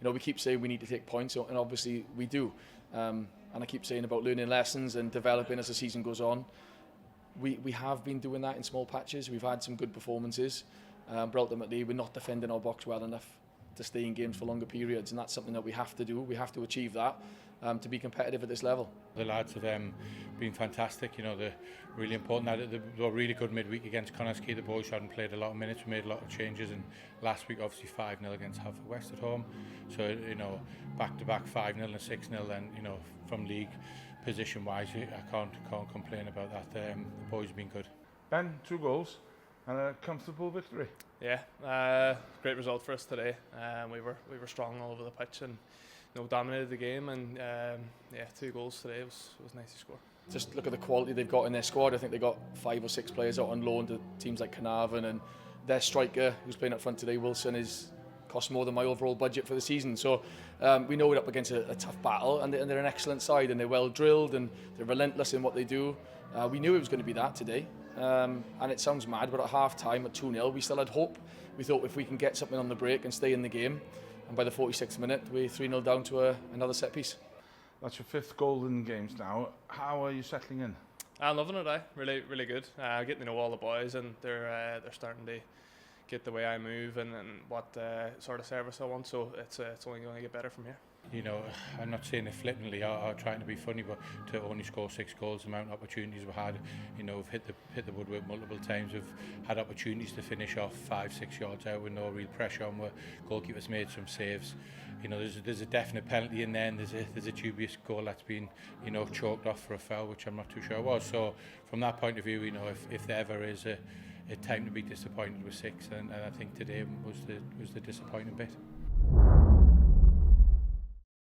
we keep saying we need to take points, and obviously we do. And I keep saying about learning lessons and developing as the season goes on. We have been doing that in small patches. We've had some good performances, but ultimately we're not defending our box well enough to stay in games for longer periods, and that's something that we have to do. We have to achieve that to be competitive at this level. The lads have been fantastic. They're really important. They were really good midweek against Connaskey. The boys hadn't played a lot of minutes. We made a lot of changes, and last week obviously 5-0 against Haverfordwest at home. So back-to-back 5-0 and 6-0. Then from league position-wise, I can't complain about that. The boys have been good. Ben, 2 goals and a comfortable victory. Yeah, great result for us today. We were strong all over the pitch and dominated the game, and 2 goals today was nice to score. Just look at the quality they've got in their squad. I think they've got 5 or 6 players out on loan to teams like Carnarvon, and their striker, who's playing up front today, Wilson, is cost more than my overall budget for the season. So we know we're up against a tough battle, and they're an excellent side, and they're well drilled, and they're relentless in what they do. We knew it was going to be that today, and it sounds mad, but at half-time at 2-0, we still had hope. We thought if we can get something on the break and stay in the game, and by the 46th minute, we're 3-0 down to another set piece. That's your 5th goal in games now. How are you settling in? I'm loving it, really, really good. Getting to know all the boys, and they're starting to get the way I move and what sort of service I want. So it's only going to get better from here. I'm not saying it flippantly or trying to be funny, but to only score 6 goals, the amount of opportunities we've had, we've hit the woodwork multiple times. We've had opportunities to finish off 5-6 yards out with no real pressure on. Where goalkeepers made some saves. There's a definite penalty in there, and there's a dubious goal that's been chalked off for a foul, which I'm not too sure was. So from that point of view, if there ever is a time to be disappointed with 6, and I think today was the disappointing bit.